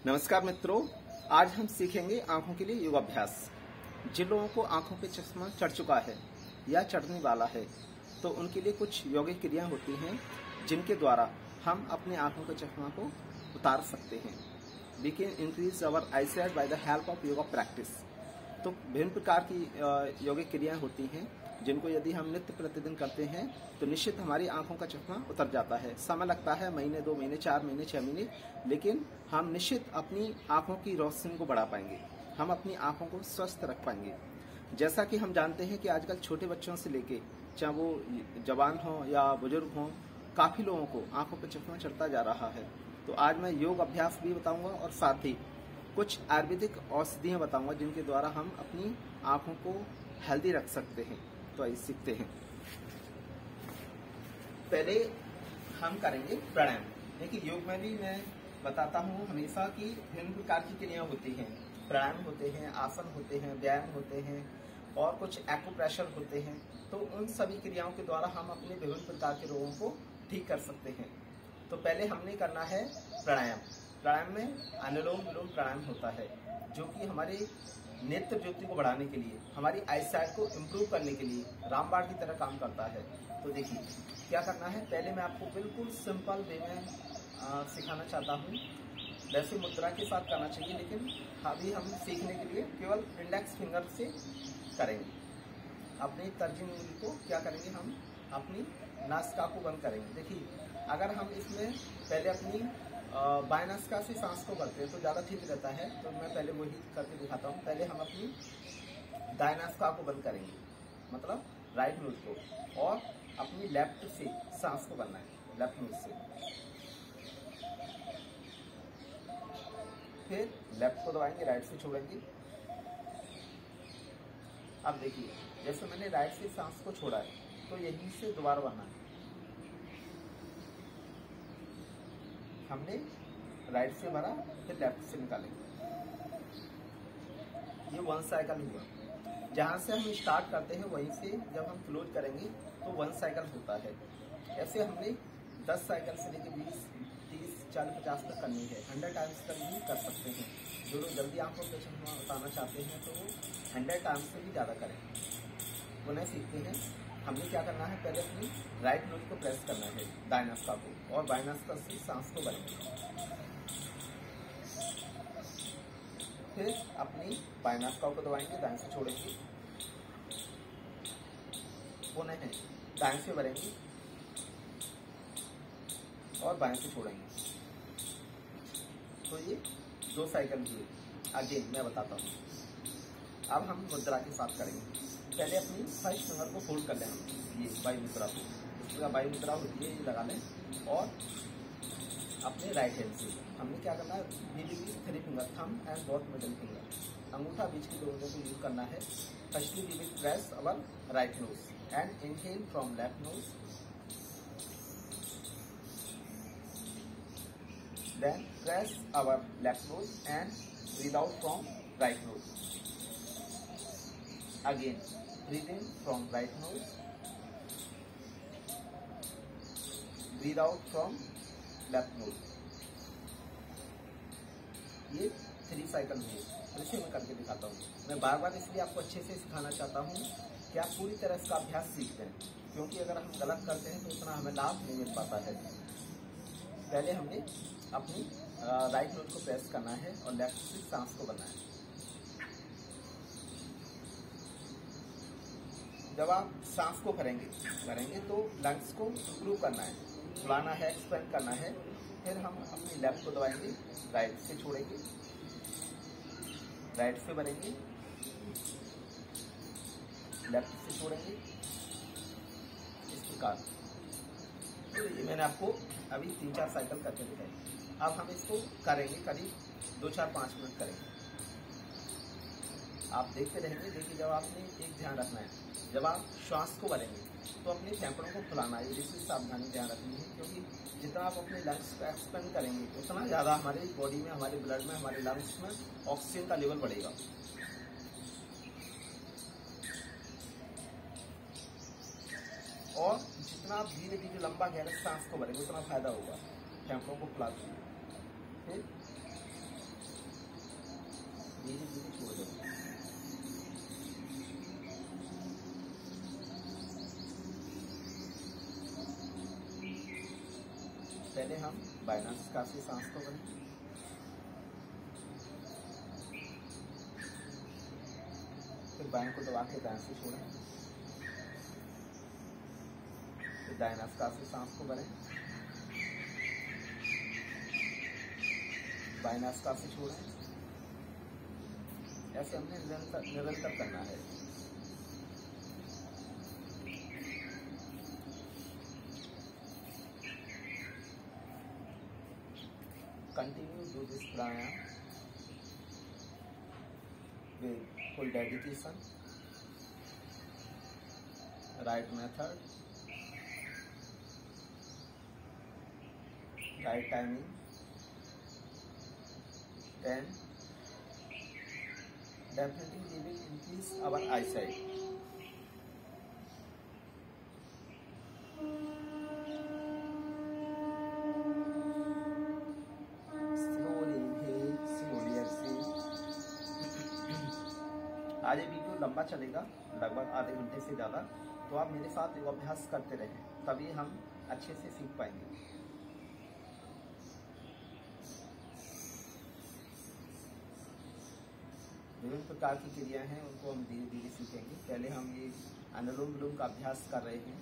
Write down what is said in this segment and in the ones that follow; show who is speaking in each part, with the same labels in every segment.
Speaker 1: नमस्कार मित्रों, आज हम सीखेंगे आंखों के लिए योगाभ्यास। जिन लोगों को आंखों पे चश्मा चढ़ चुका है या चढ़ने वाला है तो उनके लिए कुछ योगिक क्रियाएं होती हैं जिनके द्वारा हम अपने आंखों के चश्मा को उतार सकते हैं। We can increase our eyesight by the help of yoga practice. तो विभिन्न प्रकार की योगिक क्रियाएं होती हैं जिनको यदि हम नित्य प्रतिदिन करते हैं तो निश्चित हमारी आंखों का चश्मा उतर जाता है। समय लगता है महीने, 2 महीने, 4 महीने, 6 महीने, लेकिन हम निश्चित अपनी आंखों की रोशनी को बढ़ा पाएंगे, हम अपनी आंखों को स्वस्थ रख पाएंगे। जैसा कि हम जानते हैं कि आजकल छोटे बच्चों से लेके चाहे वो जवान हो या बुजुर्ग हो, काफी लोगों को आंखों पर चश्मा चढ़ता जा रहा है। तो आज मैं योग अभ्यास भी बताऊंगा और साथ ही कुछ आयुर्वेदिक औषधियां बताऊंगा जिनके द्वारा हम अपनी आंखों को हेल्दी रख सकते हैं। तो आइए सीखते हैं। पहले हम करेंगे प्राणायाम। देखिए, योग में भी मैं बताता हूँ हमेशा कि विभिन्न प्रकार की क्रियाएं होती हैं। प्राणायाम होते हैं, आसन होते हैं, व्यायाम होते हैं और कुछ एक्यूप्रेशर होते हैं। तो उन सभी क्रियाओं के द्वारा हम अपने विभिन्न प्रकार के रोगों को ठीक कर सकते हैं। तो पहले हमने करना है प्राणायाम। प्राणायाम में अनुलोम विलोम प्राणायाम होता है जो कि हमारे नेत्र ज्योति को बढ़ाने के लिए, हमारी आईसाइट को इम्प्रूव करने के लिए रामबाण की तरह काम करता है। तो देखिए क्या करना है। पहले मैं आपको बिल्कुल सिंपल वे में सिखाना चाहता हूँ। वैसे मुद्रा के साथ करना चाहिए, लेकिन अभी हम सीखने के लिए केवल इंडेक्स फिंगर से करेंगे। अपनी तर्जनी उंगली को क्या करेंगे, हम अपनी नासिका को बंद करेंगे। देखिए, अगर हम इसमें पहले अपनी बाएं नासिका से सांस को भरते हैं तो ज्यादा ठीक रहता है। तो मैं पहले वही करके दिखाता हूँ। पहले हम अपनी दाएं नासिका को बंद करेंगे, मतलब राइट नोज को, और अपनी लेफ्ट से सांस को भरना है, लेफ्ट नोज से। फिर लेफ्ट को दबाएंगे, राइट से छोड़ेंगे। अब देखिए, जैसे मैंने राइट से सांस को छोड़ा है तो यहीं से दोबारा भरना है। हमने राइट से भरा, फिर लेफ्ट से निकालेंगे। ये 1 साइकिल हुआ। जहां से हम स्टार्ट करते हैं वहीं से जब हम क्लोज करेंगे तो 1 साइकिल होता है। ऐसे हमने 10 साइकिल से लेकर 20, 30, 40, 50 तक करनी है। 100 टाइम्स तक भी कर सकते हैं। जो लोग जल्दी आंखों पे चश्मा उतारना चाहते हैं तो वो 100 टाइम्स से भी ज्यादा करें। उन्हें सीखते हैं। हमने क्या करना है, पहले अपनी राइट नोज को प्रेस करना है, दाएं नासिका को, और बाएं नासिका से सांस को भरेंगे। फिर अपनी बाएं नासिका को दबाएंगे, दाएं से छोड़ेंगे। पुनः दाएं से भरेंगे और बाएं से छोड़ेंगे। तो ये 2 साइकिल हुए। अगेन मैं बताता हूँ। अब हम मुद्रा के साथ करेंगे। पहले अपनी फर्स्ट फिंगर को फोल्ड कर लें, हम ये वायु मुद्रा को, इस तरह वायु मुद्रा होती है, ये लगा लें। और अपने राइट हैंड से हमने क्या करना है, बीच 3 finger, thumb and both middle finger, अंगूठा बीच की 2 उंगलियों को यूज करना है। Firstly we will press our right nose and inhale from left nose, then press our left nose and breathe out from right nose. Again, breathe in from right nose, breathe out from left nose. ये 3 cycle हुए। इसे मैं करके दिखाता हूँ। मैं बार बार इसलिए आपको अच्छे से सिखाना चाहता हूँ कि आप पूरी तरह इसका अभ्यास सीख लें, क्योंकि अगर हम गलत करते हैं तो उतना हमें लाभ नहीं मिल पाता है। पहले हमने अपनी राइट नोज को प्रेस करना है और लेफ्ट से सांस को भरना है। जब आप सांस को भरेंगे तो लंग्स को इम्प्रूव करना है, फुलाना है, एक्सपेंड करना है। फिर हम अपनी लेफ्ट को दबाएंगे, राइट से छोड़ेंगे, राइट से भरेंगे, लेफ्ट से छोड़ेंगे, इस प्रकार। तो ये मैंने आपको अभी 3-4 साइकिल करके दिखाई। अब हम इसको करेंगे, करीब 2-4-5 मिनट करेंगे। आप देखते रहेंगे। देखिए, जब आपने एक ध्यान रखना है, जब आप श्वास को भरेंगे तो अपने फेफड़ों को फुलाना है। इसकी सावधानी ध्यान रखनी है, क्योंकि जितना आप अपने लंग्स को एक्सपेंड करेंगे उतना ज़्यादा हमारी बॉडी में, हमारे ब्लड में, हमारे लंग्स में ऑक्सीजन का लेवल बढ़ेगा। और जितना आप धीरे धीरे लंबा गहरा सांस को भरेंगे उतना फायदा होगा। फेफड़ों को फुला दीजिए। फिर पहले हम बायनासिकासी सांस को भरें, फिर बाएं को दबा के दाएं से छोड़ें, फिर दायनासिकासी सांस को भरें, बायनासिकासी छोड़ें। ऐसे हमने निरंतर करना है। Continue do this pranayam with full dedication, right method, right timing, then definitely we will increase our eyesight. आज ये वीडियो लंबा चलेगा, लगभग आधे घंटे से ज़्यादा, तो आप मेरे साथ योगाभ्यास करते रहें, तभी हम अच्छे से सीख पाएंगे। विभिन्न प्रकार की क्रियाएं हैं, उनको हम धीरे धीरे सीखेंगे। पहले हम ये अनुलोम विलोम का अभ्यास कर रहे हैं।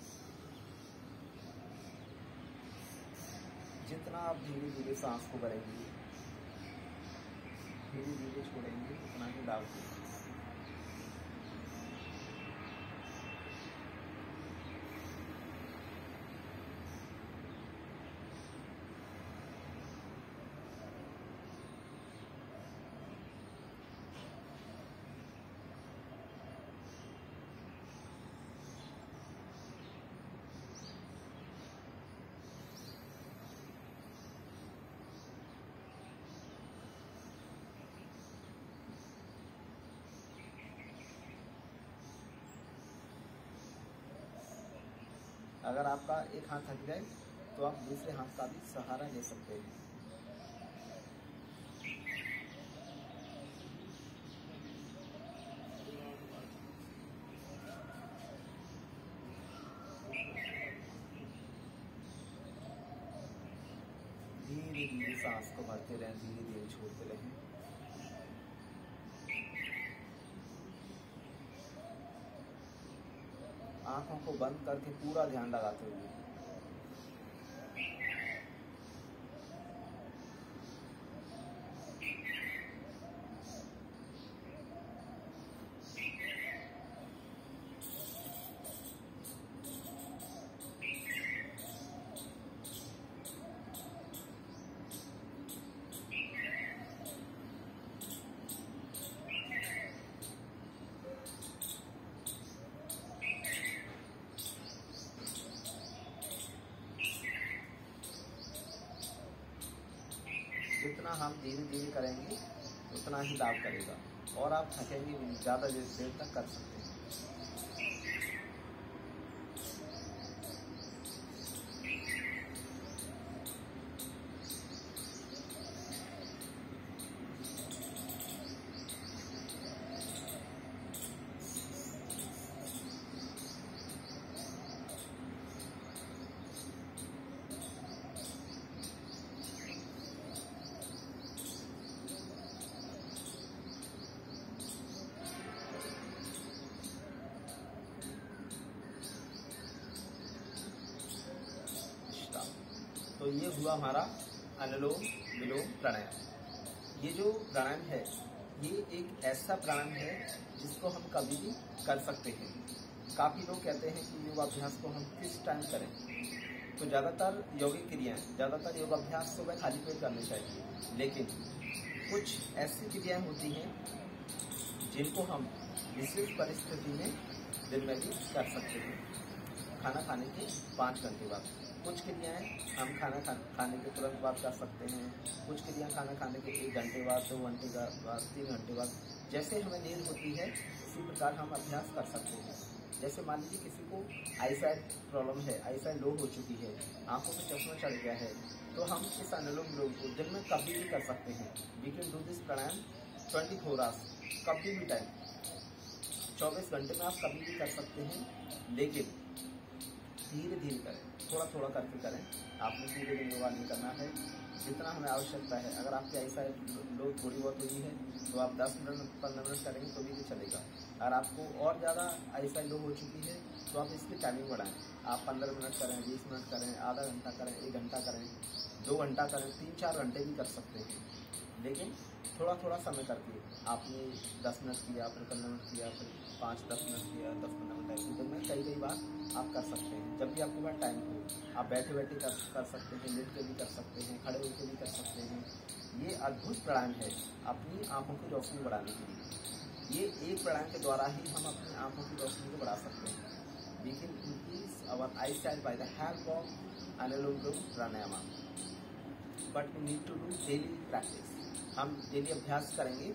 Speaker 1: जितना आप धीरे धीरे सांस को भरेंगे, धीरे धीरे छोड़ेंगे, उतना ही लाभ होगा। अगर आपका एक हाथ थक जाए तो आप दूसरे हाथ का भी सहारा ले सकते हैं। धीरे धीरे सांस को भरते रहें, धीरे धीरे छोड़ते रहें। आंखों को बंद करके पूरा ध्यान लगाते हुए जितना हम धीरे धीरे करेंगे उतना ही लाभ करेगा और आप थकेंगे भी, ज़्यादा देर तक कर सकते हैं। तो ये हुआ हमारा अनुलोम विलोम प्राणायाम। ये जो प्राणायाम है ये एक ऐसा प्राणायाम है जिसको हम कभी भी कर सकते हैं। काफ़ी लोग कहते हैं कि योगाभ्यास को हम किस टाइम करें, तो ज़्यादातर यौगिक क्रियाएं, ज़्यादातर योगाभ्यास सुबह खाली पेट करने चाहिए, लेकिन कुछ ऐसी क्रियाएं होती हैं जिनको हम विशेष परिस्थिति में दिन में भी कर सकते हैं। खाना खाने के 5 घंटे बाद, कुछ क्रियाएं हम खाना खाने के तुरंत बाद कर सकते हैं, कुछ क्रियाएं खाना खाने के 1 घंटे बाद, 2 घंटे बाद, 3 घंटे बाद। जैसे हमें नींद होती है उसी प्रकार हम अभ्यास कर सकते हैं। जैसे मान लीजिए किसी को आईसाइट प्रॉब्लम है, आईसाइट लो हो चुकी है, आंखों में चश्मा चढ़ गया है, तो हम इस अनुलोम विलोम को दिन में कभी भी कर सकते हैं। We can do this pranayama 24 hours, कभी भी टाइम, 24 घंटे में आप कभी भी कर सकते हैं, लेकिन धीरे धीरे करें। थोड़ा थोड़ा करके करें। आपने पूरे दिन योगा नहीं करना है, जितना हमें आवश्यकता है। अगर आपकी ऐसा लो थोड़ी बहुत हुई है तो आप 10 मिनट 15 मिनट करेंगे तो भी चलेगा। अगर आपको और ज़्यादा ऐसा लो हो चुकी है तो आप इसकी टाइमिंग बढ़ाएं। आप 15 मिनट करें, 20 मिनट करें, आधा घंटा करें, 1 घंटा करें, 2 घंटा करें, 3-4 घंटे भी कर सकते हैं। लेकिन थोड़ा थोड़ा समय करके आपने 10 मिनट किया, फिर 15 मिनट किया, फिर 5-10 मिनट किया, 10-15 मिनट ऐसे दिन में कई बार आप कर सकते हैं। जब भी आपके पास टाइम हो आप बैठे बैठे कर सकते हैं, लेट के भी कर सकते हैं, खड़े होकर भी कर सकते हैं। ये अद्भुत प्राणायाम है अपनी आंखों की रोशनी बढ़ाने के लिए। ये एक प्राणायाम के द्वारा ही हम अपनी आंखों की रोशनी को बढ़ा सकते हैं। We can increase our eyesight by the help of Anulom Pranayama, but we need to do daily practice. हम डेली अभ्यास करेंगे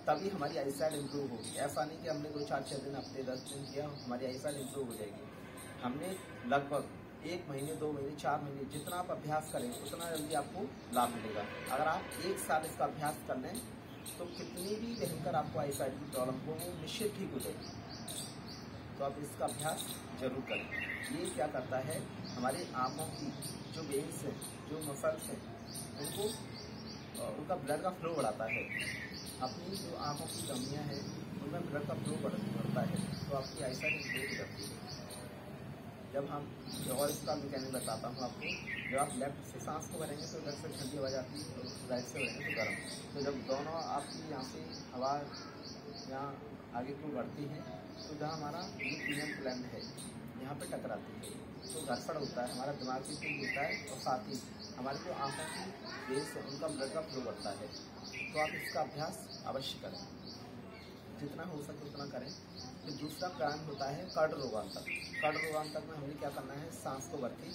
Speaker 1: तभी हमारी आईसाइट इम्प्रूव होगी। ऐसा नहीं कि हमने 2-4-6 दिन, हफ्ते 10 दिन किया हमारी आईसाइट इम्प्रूव हो जाएगी। हमने लगभग 1 महीने, 2 महीने, 4 महीने जितना आप अभ्यास करेंगे उतना जल्दी आपको लाभ मिलेगा। अगर आप 1 साल इसका अभ्यास कर लें तो कितनी भी भयंकर आपको आईसाइट की प्रॉब्लम हो वो निश्चित ठीक हो जाएगी। तो आप इसका अभ्यास जरूर करें। ये क्या करता है, हमारी आँखों की जो वेन्स हैं, जो मसल्स हैं, उनका ब्लड का फ्लो बढ़ाता है। अपनी जो आँखों की कमियाँ हैं उनमें ब्लड का फ्लो बढ़ता है तो आपकी आईसाइट इम्प्रूव हो जाती है। जब हम और इसका मैकेनिज्म बताता हूँ आपको। जब आप लेफ्ट से सांस को भरेंगे तो लेफ्ट से ठंडी हवा जाती है और राइट से भरेंगे तो गर्म। तो जब दोनों आपकी यहाँ से हवा यहाँ आगे को बढ़ती है तो जहाँ हमारा ये पीनल ग्लैंड है यहाँ पे टकराती है तो घर्षण होता है, हमारा दिमाग भी तेज होता है और साथ ही हमारी जो आँखों की वेन्स है उनका ब्लड का फ्लो बढ़ता है। तो आप इसका अभ्यास अवश्य करें, जितना हो सके उतना करें। फिर दूसरा प्राणायाम होता है कर्ण रोगांतक। कर्ण रोगांतक में हमें क्या करना है, सांस को भर के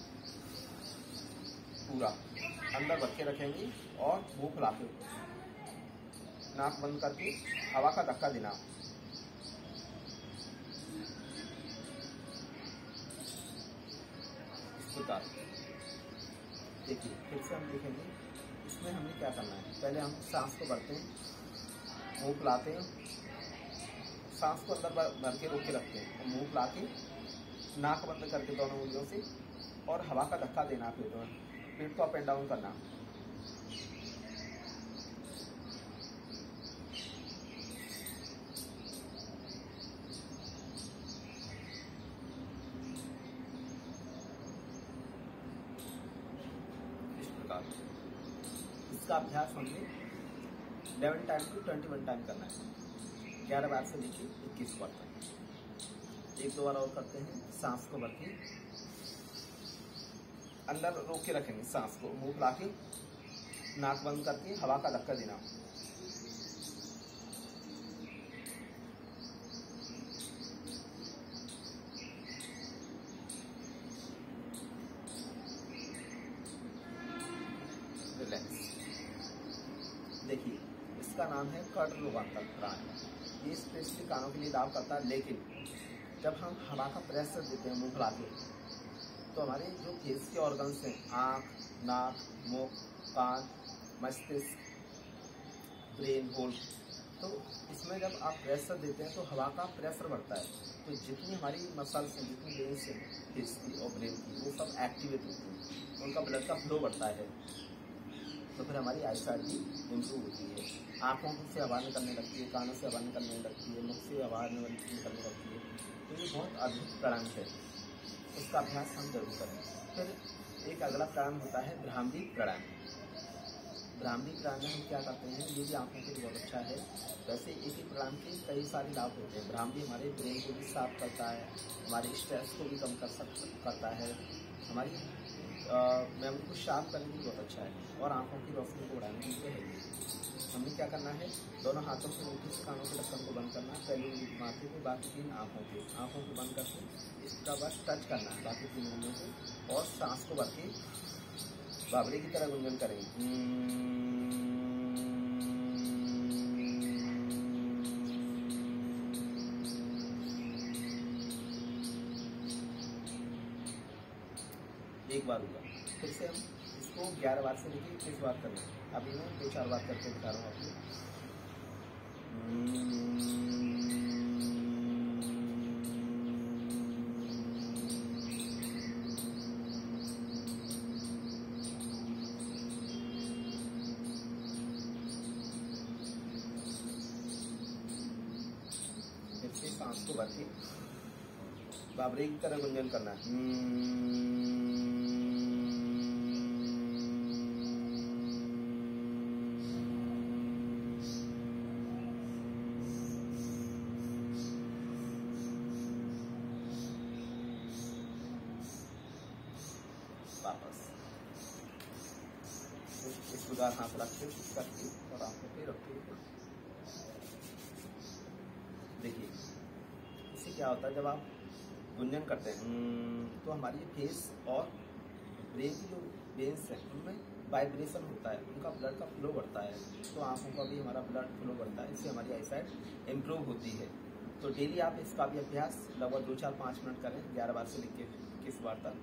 Speaker 1: पूरा अंदर भर के रखेंगे और मुँह फुला के नाक बंद करके हवा का धक्का देना। देखिए फिर से हम देखेंगे इसमें हमें क्या करना है। पहले हम सांस को भरते हैं, मुंह फुलाते हैं, सांस को अंदर भर के रोक के रखते हैं और मुंह फुला के नाक बंद करके दोनों उंगलियों से और हवा का धक्का देना। पेट को अप एंड डाउन करना। इसका अभ्यास हमने 11 टाइम टू 21 टाइम करना है। 11 बार से लेकर 21 बार तक। 1-2 बार और करते हैं। सांस को भर के अंदर रोक के रखेंगे, सांस को मुंह फुला के नाक बंद करके हवा का धक्का देना। देखिए इसका नाम है कर्ण रोगांतक प्राणायाम। ये स्पेशली कानों के लिए लाभ करता है, लेकिन जब हम हवा का प्रेशर देते हैं मुंह फुला के तो हमारे जो फेस के ऑर्गन्स हैं, आँख, नाक, मुख, कान, मस्तिष्क, ब्रेन होल, तो इसमें जब आप प्रेशर देते हैं तो हवा का प्रेशर बढ़ता है। तो जितनी हमारी मसल्स हैं, जितनी वेन्स हैं फेस की और ब्रेन की, वो सब एक्टिवेट होती हैं, उनका ब्लड का फ्लो बढ़ता है। तो फिर हमारी आईसाइट भी इम्प्रूव होती है। आँखों से हवा निकलने लगती है, कानों से हवा निकलने लगती है, मुख से हवा निकलने लगती है। तो ये बहुत अद्भुत प्राणायाम है, इसका अभ्यास हम जरूर करें। फिर एक अगला प्राणायाम होता है भ्रामरी प्राणायाम। भ्रामरी प्राणायाम में हम क्या करते हैं, ये भी आँखों के लिए बहुत अच्छा है। वैसे एक ही प्राणायाम के कई सारे लाभ होते हैं। भ्रामरी हमारे ब्रेन को भी साफ करता है, हमारे स्ट्रेस को भी कम करता है, हमारी मेमोरी को शार्प करने में बहुत अच्छा है और आँखों की रोशनी को बढ़ाने के लिए है। हमें क्या करना है, दोनों हाथों से मुट्ठी से कानों के ढक्कन को बंद करना है। पहले माथे पे, बाकी 3 आँखों को बंद करके इसका बस टच करना है बाकी 3 उंगलियों को और सांस को भर के बावरे की तरह गुंजन करेंगे। एक बार हुआ, फिर से हम इसको 11 बार से लेकर 21 बार करना है। अभी मैं 2-4 बार करके दिखा रहा हूँ आपको। सांस को भर के बाबरे की तरह गुंजन करना है। वापस इस उदार हाथ रख के करके और आंखों पे रखते हुए देखिए, इससे क्या होता है जब आप गुंजन करते हैं तो हमारी फेस और ब्रेन की जो वेन्स है उनमें वाइब्रेशन होता है, उनका ब्लड का फ्लो बढ़ता है, तो आंखों का भी हमारा ब्लड फ्लो बढ़ता है, इससे हमारी आईसाइट इम्प्रूव होती है। तो डेली आप इसका भी अभ्यास लगभग 2-4-5 मिनट करें 11 बार से लेकर 21 बार तक,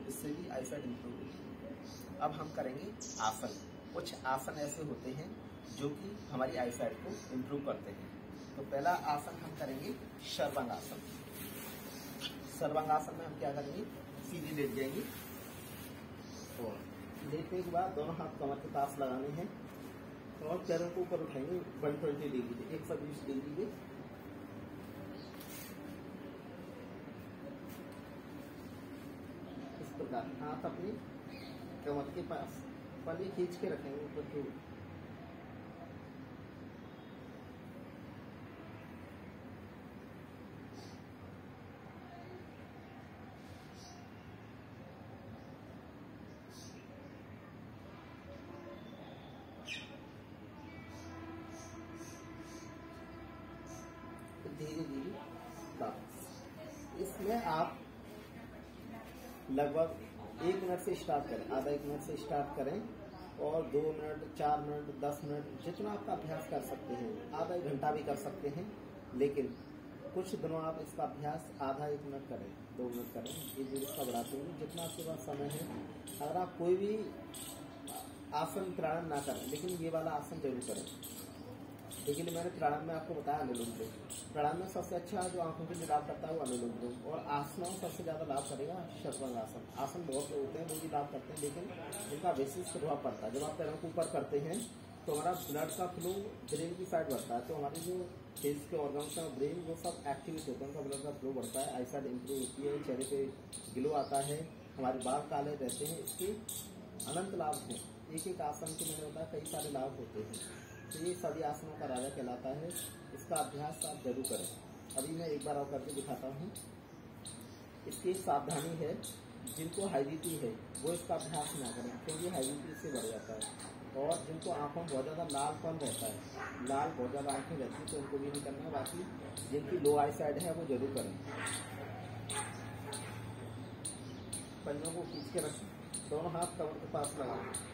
Speaker 1: इससे भी आईसाइट इम्प्रूव होती है। अब हम करेंगे आसन। कुछ आसन ऐसे होते हैं जो कि हमारी आईसाइट को इम्प्रूव करते हैं। तो पहला आसन हम करेंगे सर्वांगासन। सर्वांगासन में हम क्या करेंगे, सीधे लेट जाएंगे और लेटने के बाद दोनों हाथ कमर के पास लगाने हैं और पैरों को ऊपर उठाएंगे 120 डिग्री पे, 120 डिग्री पे। इस प्रकार हाथ अपने कमर के पास पल्ले खींच के रखेंगे ऊपर की ओर। धीरे धीरे वापस। इसमें आप लगभग 1 मिनट से स्टार्ट करें, आधा 1 मिनट से स्टार्ट करें और 2 मिनट, 4 मिनट, 10 मिनट जितना आपका अभ्यास कर सकते हैं। आधा 1 घंटा भी कर सकते हैं, लेकिन कुछ दिनों आप इसका अभ्यास आधा 1 मिनट करें, 2 मिनट करें, धीरे इसका बढ़ाते हुए जितना आपके पास समय है। अगर आप कोई भी आसन प्राणायाम ना करें, लेकिन ये वाला आसन जरूर करें। लेकिन मैंने प्राणायाम में आपको बताया अनुलोम विलोम। प्राणायाम में सबसे अच्छा जो आंखों के लिए लाभ करता है वो अनुलोम विलोम, और आसनों में सबसे ज्यादा लाभ करेगा सर्वांगासन। आसन बहुत से होते हैं वो भी लाभ करते हैं, लेकिन इनका विशेष प्रभाव पड़ता है। जब आप पैरों को ऊपर करते हैं तो हमारा ब्लड का फ्लो ब्रेन की साइड बढ़ता है, तो हमारे जो फेस के ऑर्गन्स हैं ब्रेन वो सब एक्टिवेट होते हैं, उनका ब्लड का फ्लो बढ़ता है, आईसाइट इंप्रूव होती है, चेहरे पे ग्लो आता है, हमारे बाल काले रहते हैं। इसके अनंत लाभ हैं। एक एक आसन के मैंने बताया कई सारे लाभ होते हैं। तो ये सभी आसनों का राजा कहलाता है। इसका अभ्यास आप जरूर करें। अभी मैं एक बार और करके दिखाता हूँ। इसकी एक सावधानी है, जिनको हाई बीपी है वो इसका अभ्यास ना करें, क्योंकि हाई बीपी इससे बढ़ जाता है। और जिनको आंखों में बहुत ज़्यादा लालपन रहता है, लाल बहुत ज़्यादा आंखें रहती है, तो उनको भी नहीं करना है। बाकी जिनकी लो आई साइड है वो जरूर करें। पंजों को खींच के रखें, दोनों हाथ कमर के पास लगाएं।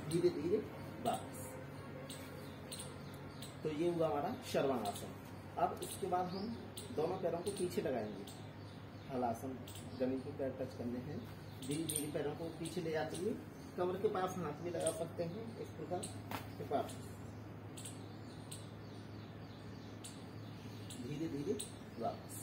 Speaker 1: धीरे धीरे वापस। तो ये हुआ हमारा सर्वांगासन। अब इसके बाद हम दोनों पैरों को पीछे लगाएंगे। हलासन, जमीन पे पैर टच करने हैं। धीरे धीरे पैरों को पीछे ले जाते हुए कमर के पास हाथ भी लगा सकते हैं, इस प्रकार के पास। धीरे धीरे वापस।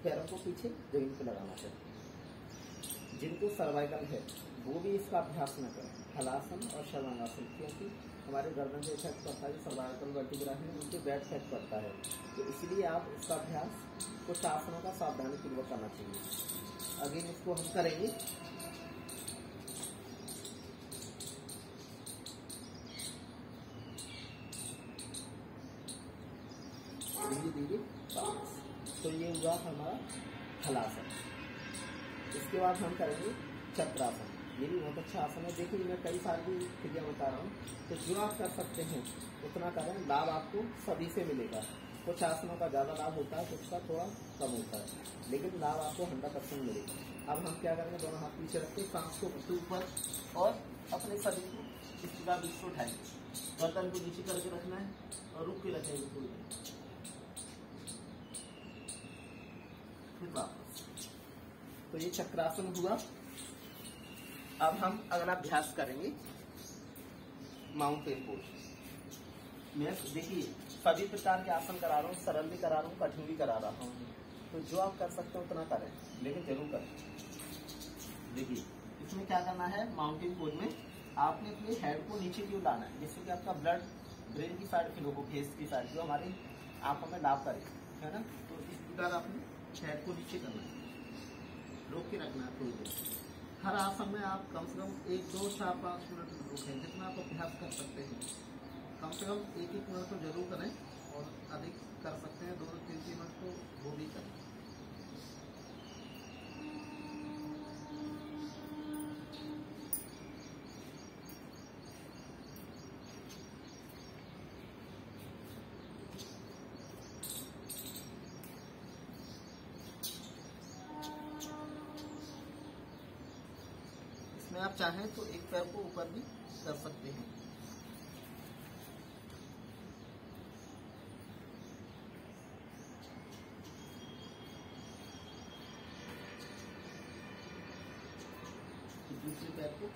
Speaker 1: पैरों को पीछे जमीन पे लगाना चाहिए। जिनको सर्वाइकल है वो भी इसका अभ्यास न करें, हलासन और सर्वांगासन, क्योंकि हमारे गर्दन से इफेक्ट पड़ता है। जो सर्वाइकल वर्टिब्रा है उनके बैक इफेक्ट पड़ता है, तो इसलिए आप इसका अभ्यास कुछ आसनों का सावधानी पूर्वक करना चाहिए। अगेन इसको हम करेंगे। धीरे धीरे वापस। तो ये हुआ हमारा हलासन। इसके बाद हम करेंगे चक्रासन। ये भी बहुत अच्छा आसन है। देखिए मैं कई सारी क्रिया बता रहा हूँ, तो जो आप कर सकते हैं उतना करें। लाभ आपको सभी से मिलेगा। कुछ आसनों का ज्यादा लाभ होता है, कुछ का थोड़ा कम होता है, लेकिन लाभ आपको 100% मिलेगा। अब हम क्या करेंगे, दोनों हाथ पीछे रखते सांस को ऊपर और अपने शरीर को इसके बाद इसको उठाएंगे। गर्दन को नीचे करके रखना है और रुक के रखेंगे थोड़ी देर, फिर वापस। तो ये चक्रासन हुआ। अब हम अगला अभ्यास करेंगे माउंटेन पोज। मैं देखिए सभी प्रकार के आसन करा रहा हूँ, सरल भी करा रहा हूँ, कठिन भी करा रहा हूँ। तो जो आप कर सकते हो उतना करें, लेकिन जरूर करें। देखिए इसमें क्या करना है, माउंटेन पोज में आपने अपने हेड को नीचे क्यों लाना है, जिससे कि आपका ब्लड ब्रेन की साइड फ्लो हो, फेस की साइड, जो हमारी आंखों में लाभ करे, है ना। तो इस प्रकार आपने हेड को नीचे करना है, रोक के रखना है थोड़ी देर। हर आसन में आप कम से कम 1, 2, 4, 5 मिनट रोकें, जितना आप अभ्यास कर सकते हैं। कम से कम 1-1 मिनट तो जरूर करें, और अधिक कर सकते हैं 2-3 मिनट तो वो भी करें। इसमें आप चाहें तो एक पैर को ऊपर भी कर सकते हैं। दूसरे पैर को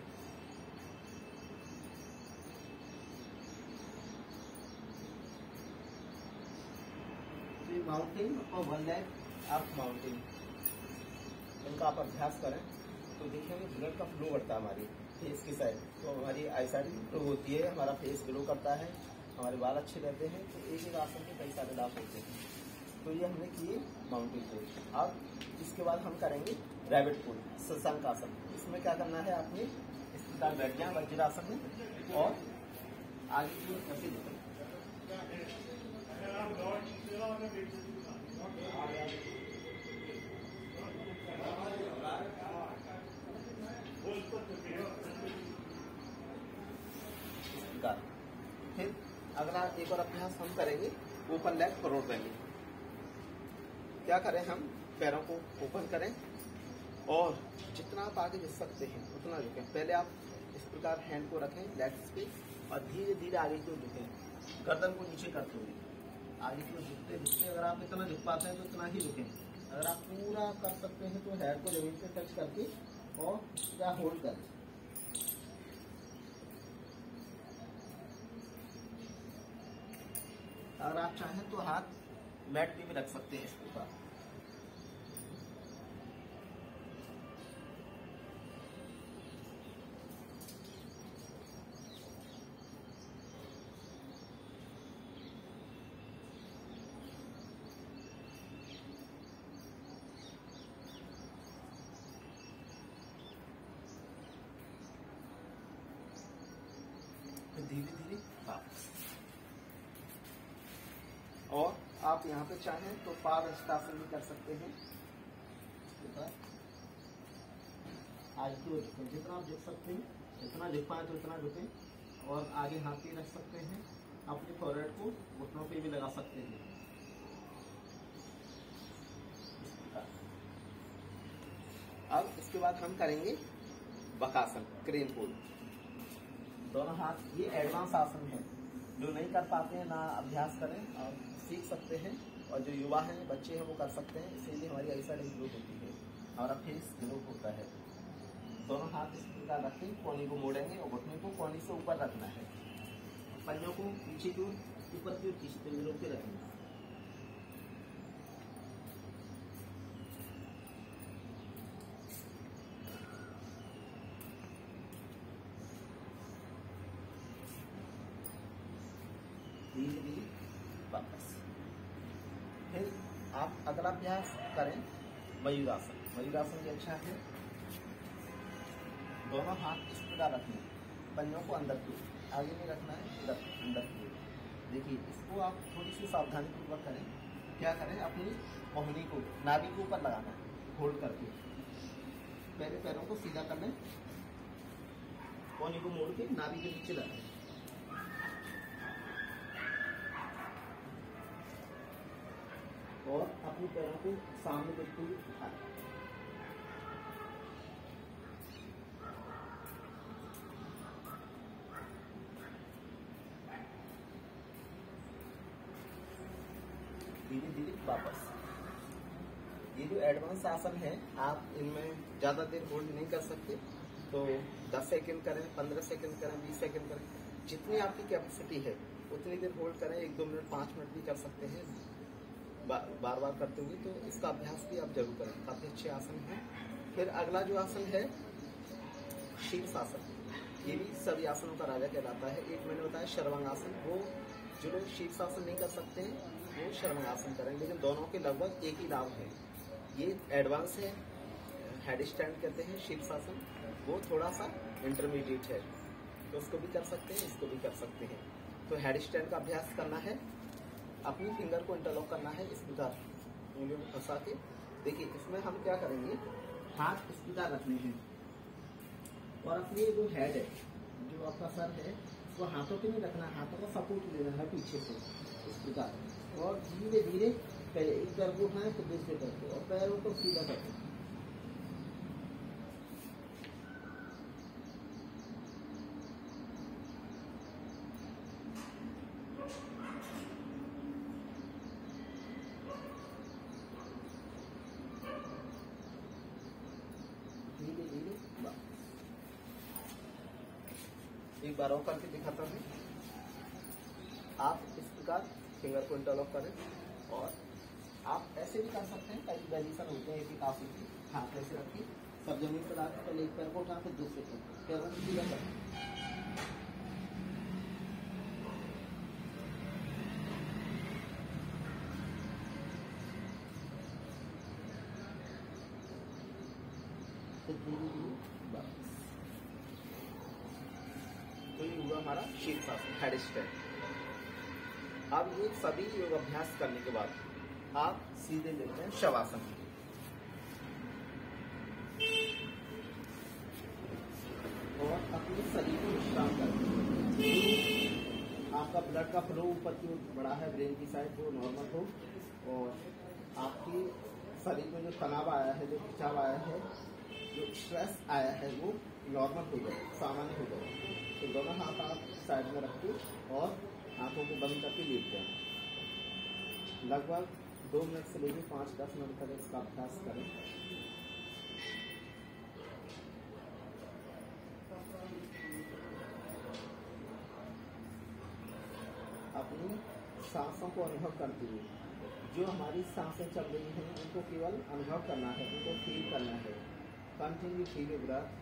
Speaker 1: माउंटेन और 1 लेग आप माउंटेन, इनका आप अभ्यास करें तो देखेंगे ब्लड का फ्लो बढ़ता है हमारी फेस की साइड, तो हमारी आई साइड ग्लो होती है, हमारा फेस ग्लो करता है, हमारे बाल अच्छे रहते हैं। तो एक आसन के कई सारे लाभ होते हैं। तो ये हमने किए माउंटेन पोज। अब इसके बाद हम करेंगे रैबिट पोज, शशांक आसन। इसमें क्या करना है, आपने इस प्रकार बैठ जाए वज्रासन में और आगे की ओर ऐसे झुकें। फिर अगला एक और अभ्यास हम करेंगे ओपन लेग फॉरवर्ड बेंडिंग। क्या करें, हम पैरों को ओपन करें और जितना आप आगे झुक सकते हैं उतना झुकें। पहले आप इस प्रकार हैंड को रखें लेग्स पे और धीरे धीरे आगे की ओर झुकें, गर्दन को नीचे करते हुए आगे की ओर झुकते झुकते। अगर आप इतना झुक पाते हैं तो इतना ही झुकें। अगर आप पूरा कर सकते हैं तो हेड को जमीन पे टच करके और या होल्ड करें। अगर आप चाहें तो हाथ मैट पे भी रख सकते हैं इस प्रकार। धीरे धीरे वापस। और आप यहाँ पे चाहें तो पाद हस्तासन भी कर सकते हैं। आगे की ओर झुकें, जितना आप झुक सकते हैं, जितना झुक पाए तो इतना झुकें। और आगे हाथ भी रख सकते हैं, अपने फोरहेड को घुटनों पे भी लगा सकते हैं। अब इसके बाद हम करेंगे बकासन, क्रेन पोज। दोनों हाथ, ये एडवांस आसन है, जो नहीं कर पाते हैं ना अभ्यास करें और सीख सकते हैं। और जो युवा हैं, बच्चे हैं, वो कर सकते हैं। इसीलिए हमारी आई साइड ग्रोथ होती है, हमारा फेस ग्रो होता है। दोनों हाथ इस प्रकार रखें, कोहनी को मोड़ेंगे और घुटने को कोहनी से ऊपर रखना है। पंजों को पीछे की ओर, ऊपर की ओर खींचते हुए रोक के रखेंगे। धीरे धीरे वापस। फिर आप अगला अभ्यास करें मयूरासन। मयूरासन भी अच्छा है। दोनों हाथ इस प्रकार रखने, पंजों को अंदर की आगे नहीं रखना है, इधर अंदर की। देखिए इसको आप थोड़ी सी सावधानी पूर्वक करें। क्या करें, अपनी कोहनी को नाभि के ऊपर लगाना है, होल्ड करके। पहले पैरों को सीधा कर लें, कोहनी को मोड़ के नाभि के नीचे रखें। और अपने पैरों को सामने देखते हुए उठाएं। धीरे धीरे वापस। ये जो एडवांस आसन है, आप इनमें ज्यादा देर होल्ड नहीं कर सकते। तो 10 सेकंड करें, 15 सेकंड करें, 20 सेकंड करें, जितनी आपकी कैपेसिटी है उतनी देर होल्ड करें, 1-2 मिनट 5 मिनट भी कर सकते हैं बार बार करते हुए। तो इसका अभ्यास भी आप जरूर करें, काफी अच्छे आसन है। फिर अगला जो आसन है शीर्षासन, ये भी सभी आसनों का राजा कहलाता है। एक मैंने बताया सर्वांगासन, वो जो लोग शीर्षासन नहीं कर सकते हैं वो सर्वांगासन करें, लेकिन दोनों के लगभग एक ही लाभ है। ये एडवांस है, हेड स्टैंड कहते हैं शीर्षासन, वो थोड़ा सा इंटरमीडिएट है, तो उसको भी कर सकते हैं, इसको भी कर सकते हैं। तो हेड स्टैंड का अभ्यास करना है, अपनी फिंगर को इंटरलॉक करना है इस प्रकार उंगलियों में फंसा के। देखिए इसमें हम क्या करेंगे, हाथ इस प्रकार रखने हैं और अपनी जो हेड है, जो आपका सर है, वो हाथों पे नहीं रखना, हाथों को सपोर्ट देना है पीछे से इस प्रकार, और धीरे धीरे पहले एक पैर को उठाएं तो दूसरे पैर को, और पैरों को सीधा करते हैं। धीरे धीरे एक बार और करके दिखाता हूँ। आप इस प्रकार फिंगर को इंटरलॉक करें, और आप ऐसे भी कर सकते हैं, कई वेरिएशन होते हैं एक आसन की। हाथ ऐसे रखिए, सब जमीन पर लाकर पहले एक पैर को उठा फिर दूसरे पैर को सीधा करें। धीरे धीरे बस। तो ये हुआ हमारा शीर्षासन, हेड स्टैंड। अब ये सभी योग अभ्यास करने के बाद आप सीधे लेते हैं शवासन, और अपने शरीर को विश्राम करते हैं। आपका ब्लड का फ्लो ऊपर की ओर बढ़ा है, ब्रेन की साइड, वो नॉर्मल हो, और आपकी शरीर में जो तनाव आया है, जो खिंचाव आया है, जो स्ट्रेस आया है, वो नॉर्मल हो जाए, सामान्य हो जाए। तो दोनों हाथ आप साइड में रखिए और आंखों को बंद करके लेट जाएं। लगभग 2 मिनट से लेकर 5-10 मिनट तक इसका अभ्यास करें। अपनी सांसों को अनुभव करते हुए, जो हमारी सांसें चल रही हैं उनको केवल अनुभव करना है, उनको फील करना है। Continue feel your breath.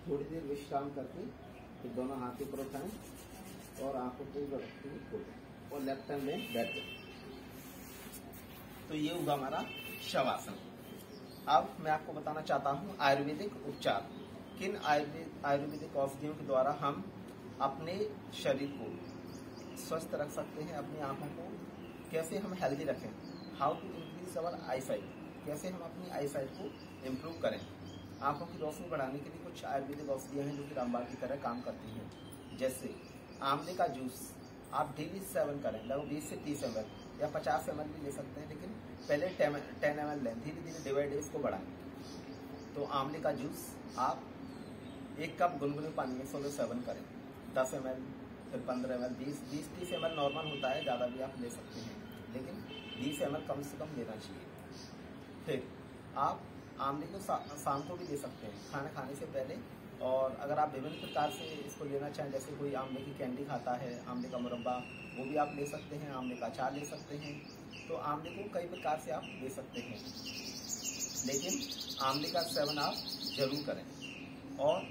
Speaker 1: थोड़ी देर विश्राम करके फिर दोनों हाथ ऊपर उठाएं और आंखों को रखते हुए खोलें, और लेफ्ट हैंड में बैठ जाए। तो ये होगा हमारा शवासन। अब मैं आपको बताना चाहता हूँ आयुर्वेदिक उपचार, किन आयुर्वेदिक औषधियों के द्वारा हम अपने शरीर को स्वस्थ रख सकते हैं, अपनी आंखों को कैसे हम हेल्दी रखें, how to increase our eyesight, कैसे हम अपनी आई साइट को इम्प्रूव करें। आंखों की रोशनी बढ़ाने के लिए कुछ आयुर्वेदिक औषधियाँ हैं जो कि रामबाण की तरह काम करती हैं। जैसे आंवले का जूस आप डेली सेवन करें, लगभग 20 से 30 ml या 50 ml भी ले सकते हैं, लेकिन पहले 10 ml लें, धीरे धीरे डे बाई डे इसको बढ़ाएं। तो आंवले का जूस आप 1 कप गुनगुने पानी में सोलह सेवन करें, 10 ml, फिर 15 ml, 20-30 ml नॉर्मल होता है, ज़्यादा भी आप ले सकते हैं, लेकिन 20 ml कम से कम लेना चाहिए। फिर आप आंवले को शाम को भी ले सकते हैं, खाना खाने से पहले। और अगर आप विभिन्न प्रकार से इसको लेना चाहें, जैसे कोई आंवले की कैंडी खाता है, आंवले का मुरब्बा, वो भी आप ले सकते हैं, आंवले का अचार ले सकते हैं। तो आंवले को कई प्रकार से आप ले सकते हैं, लेकिन आंवले का सेवन आप जरूर करें। और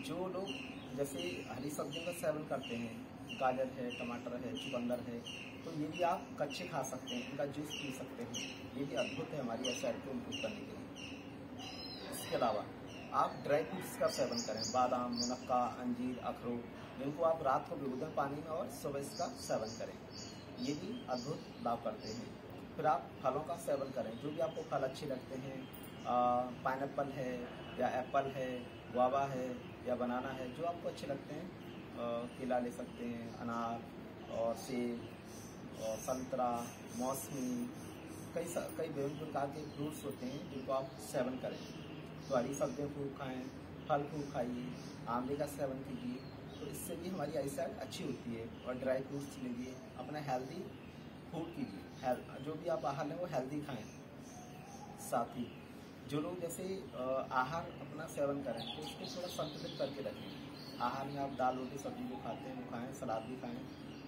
Speaker 1: जो लोग जैसे हरी सब्जियों का सेवन करते हैं, गाजर है, टमाटर है, चुकंदर है, तो ये भी आप कच्चे खा सकते हैं, इनका जूस पी सकते हैं। ये भी अद्भुत है हमारी हेल्थ को इम्प्रूव करने के लिए। इसके अलावा आप ड्राई फ्रूट्स का सेवन करें, बादाम, मुनक्का, अंजीर, अखरोट, जिनको आप रात को भिगो दें पानी में और सुबह इसका सेवन करें, ये भी अद्भुत लाभ करते हैं। फिर आप फलों का सेवन करें, जो भी आपको फल अच्छे लगते हैं, पाइनएप्पल है या एप्पल है, गुआवा है या बनाना है, जो आपको अच्छे लगते हैं। केला ले सकते हैं, अनार और सेब और संतरा, मौसमी, कई विभिन्न प्रकार के फ्रूट्स होते हैं जिनको आप सेवन करें। तो हरी सब्जियाँ खूब खाएँ, फल खूब खाइए, आंवले का सेवन कीजिए, तो इससे भी हमारी आईसाइट अच्छी होती है। और ड्राई फ्रूट्स लीजिए, अपना हेल्दी फूड कीजिए, जो भी आप आहार लें वो हेल्दी खाएं। साथ ही जो लोग जैसे आहार अपना सेवन करें तो उसको थोड़ा संतुलित करके रखें। आहार में आप दाल रोटी सब्जी जो खाते हैं वो खाएं, सलाद भी खाएं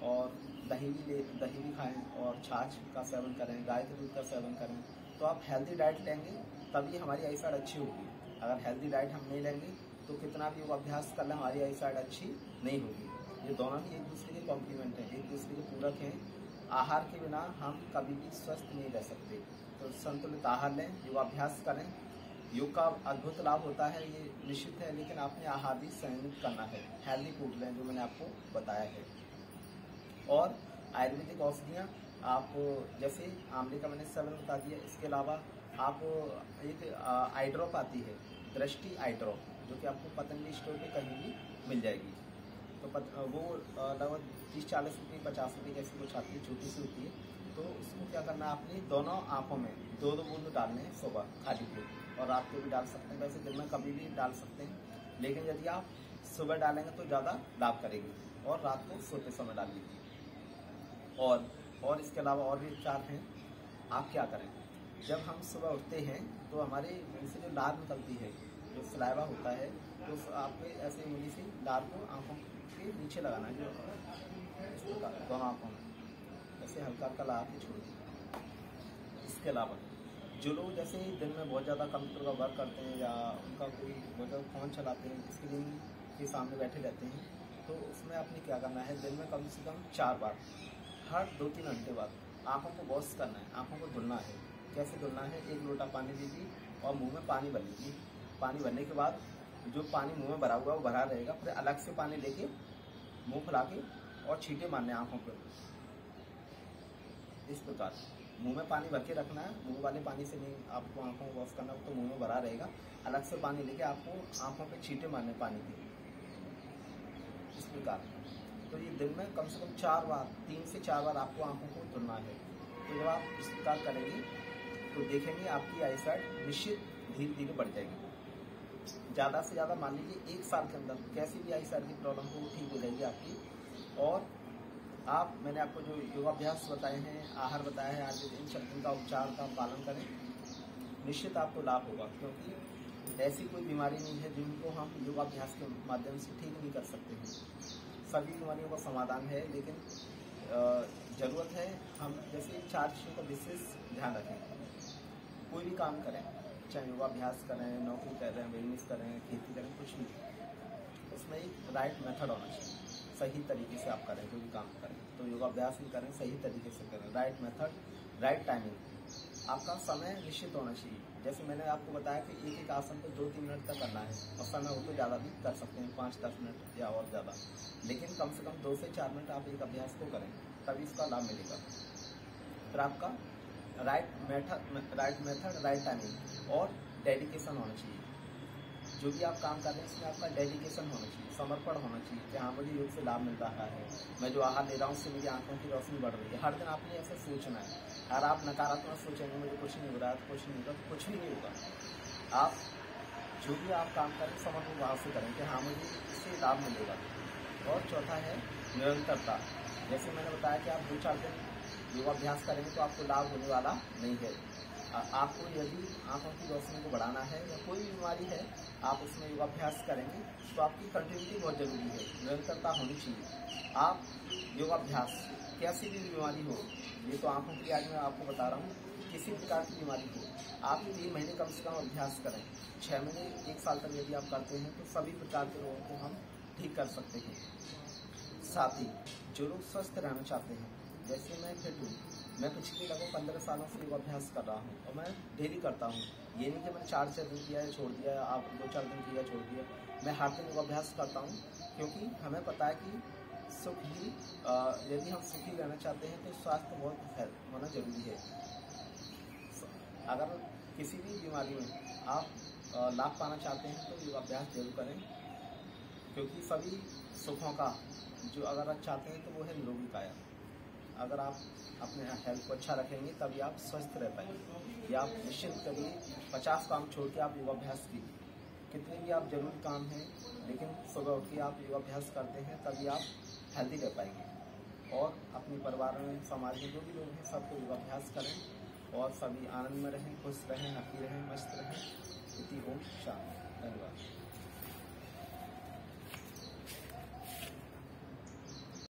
Speaker 1: और दही भी खाएं और छाछ का सेवन करें, गाय के दूध का सेवन करें। तो आप हेल्दी डाइट लेंगे तभी हमारी आईसाइट अच्छी होगी। अगर हेल्दी डाइट हम नहीं लेंगे तो कितना भी योग अभ्यास कर लें हमारी आईसाइट अच्छी नहीं होगी। ये दोनों भी एक दूसरे के कॉम्प्लीमेंट हैं, एक दूसरे के पूरक हैं। आहार के बिना हम कभी भी स्वस्थ नहीं रह सकते। तो संतुलित आहार लें, योगाभ्यास करें। योग का अद्भुत लाभ होता है, ये निश्चित है, लेकिन आपने आहार भी संयमित करना है। हेल्दी फूड लें जो मैंने आपको बताया है। और आयुर्वेदिक औषधियाँ आप जैसे आंवले का मैंने सेवन बता दिया। इसके अलावा आप एक आई ड्रॉप आती है, दृष्टि आई ड्रॉप, जो कि आपको पतंजलि स्टोर पे कहीं भी मिल जाएगी। तो वो लगभग 30-40 रुपये 50 रुपये जैसी कुछ आती है, छोटी सी होती है। तो उसको क्या करना है, आपने दोनों आंखों में 2-2 बूंद डालने हैं सुबह खाली पेट, और रात को भी डाल सकते हैं। वैसे दिन में कभी भी डाल सकते हैं, लेकिन यदि आप सुबह डालेंगे तो ज़्यादा लाभ करेगी, और रात को सोते समय डाल लीजिए। और इसके अलावा और भी उपचार हैं। आप क्या करें, जब हम सुबह उठते हैं तो हमारे मुंह से जो लार निकलती है, जो सलाइवा होता है, तो आपको ऐसे उंगली से लार को आंखों के नीचे लगाना है, जो दोनों आंखों में ऐसे हल्का हल्का लगा के छोड़ दीजिए। इसके अलावा जो लोग जैसे दिन में बहुत ज़्यादा कंप्यूटर का वर्क करते हैं या उनका कोई बहुत ज़्यादा फ़ोन चलाते हैं, स्क्रीन के सामने बैठे रहते हैं, तो उसमें आपने क्या करना है, दिन में कम से कम 4 बार हर 2-3 घंटे बाद आंखों को वॉश करना है, आंखों को धुलना है। कैसे धुलना है, 1 लोटा पानी लीजिए और मुंह में पानी भर लीजिए। पानी भरने के बाद जो पानी मुंह में भरा हुआ है वो भरा रहेगा, फिर अलग से पानी लेके मुंह फुला के और छींटे मारने आंखों पर। इस प्रकार मुंह में पानी भर के रखना है, मुंह वाले पानी से नहीं आपको आंखों को वॉश करना, तो मुंह में भरा रहेगा। अलग से पानी लेके आपको आंखों पे छींटे मारने पानी के। इस प्रकार तो ये दिन में कम से कम 4 बार, 3 से 4 बार आपको आंखों को धुलना है। तो जब आप इस प्रकार करेंगे तो देखेंगे आपकी आईसाइट निश्चित धीरे धीरे बढ़ जाएगी। ज़्यादा से ज़्यादा मान लीजिए 1 साल के अंदर कैसी भी आईसाइट की प्रॉब्लम हो ठीक हो जाएगी आपकी। और मैंने आपको जो योगाभ्यास बताए हैं, आहार बताया है, आज इनका उपचार का पालन करें, निश्चित आपको लाभ होगा। क्योंकि ऐसी कोई बीमारी नहीं है जिनको हम योगाभ्यास के माध्यम से ठीक नहीं कर सकते हैं। सभी बीमारियों का समाधान है, लेकिन ज़रूरत है हम जैसे 4 चीज़ों का विशेष ध्यान रखें। कोई भी काम करें, चाहे योगाभ्यास करें, नौकरी करें, बिजनेस करें, खेती करें, कुछ भी, उसमें एक राइट मेथड होना चाहिए। सही तरीके से आप करें, कोई भी काम करें तो योगाभ्यास भी करें, सही तरीके से करें, राइट मेथड, राइट टाइमिंग। आपका समय निश्चित होना चाहिए। जैसे मैंने आपको बताया कि एक आसन को 2-3 मिनट तक करना है, और समय हो तो ज़्यादा भी कर सकते हैं, 5-10 मिनट या और ज़्यादा, लेकिन कम से कम 2 से 4 मिनट आप एक अभ्यास को करें, तभी इसका लाभ मिलेगा। फिर आपका राइट मेथड, राइट टाइमिंग और डेडिकेशन होना चाहिए। जो भी आप काम कर रहे हैं इसमें आपका डेडिकेशन होना चाहिए, समर्पण होना चाहिए कि हाँ मुझे योग से लाभ मिल रहा है, मैं जो आहार ले रहा हूँ उससे मेरी आंखों की रोशनी बढ़ रही है। हर दिन आपने ऐसा सोचना है। अगर आप नकारात्मक सोचेंगे मुझे कुछ नहीं हो रहा है, तो कुछ नहीं होगा, तो कुछ भी नहीं होगा। आप जो भी आप काम करें समर्पण भाव से करें कि हाँ मुझे इससे लाभ मिलेगा। और चौथा है निरंतरता। जैसे मैंने बताया कि आप 2-4 दिन योगाभ्यास करेंगे तो आपको लाभ होने वाला नहीं है। आपको यदि आंखों की रोशनी को बढ़ाना है या कोई भी बीमारी है, आप उसमें योगाभ्यास करेंगे तो आपकी कंटिन्यूटी बहुत जरूरी है, निरंतरता होनी चाहिए। आप योगाभ्यास कैसी भी बीमारी हो, ये तो आंखों की आज मैं आपको बता रहा हूँ, किसी प्रकार की बीमारी हो, आप 3 महीने कम से कम अभ्यास करें। 6 महीने 1 साल तक यदि आप करते हैं तो सभी प्रकार के रोगों को हम ठीक कर सकते हैं। साथ ही जो लोग स्वस्थ रहना चाहते हैं, जैसे मैं फिट हूँ, मैं पिछले लगभग 15 सालों से योगाभ्यास कर रहा हूँ और मैं डेली करता हूँ। ये नहीं कि मैंने 4-6 दिन किया है छोड़ दिया, आप 2-4 दिन किया छोड़ दिया। मैं हर दिन योगाभ्यास करता हूँ, क्योंकि हमें पता है कि सुख ही यदि हम सुखी रहना चाहते हैं तो स्वास्थ्य बहुत होना जरूरी है। अगर किसी भी बीमारी में आप लाभ पाना चाहते हैं तो योगाभ्यास जरूर करें, क्योंकि सभी सुखों का जो अगर आप चाहते हैं तो वो है निरोगी काया। अगर आप अपने हेल्थ को अच्छा रखेंगे तभी आप स्वस्थ रह पाएंगे। या आप निश्चित करिए 50 काम छोड़ के आप योगाभ्यास कीजिए। कितने भी आप जरूरी काम हैं, लेकिन सुबह उठ के आप योगाभ्यास करते हैं तभी आप हेल्दी रह पाएंगे। और अपने परिवार में, समाज में जो भी लोग हैं सबको योगाभ्यास करें और सभी आनंद में रहें, खुश रहें, हैप्पी रहें, मस्त रहें। इति ओम शांति। धन्यवाद।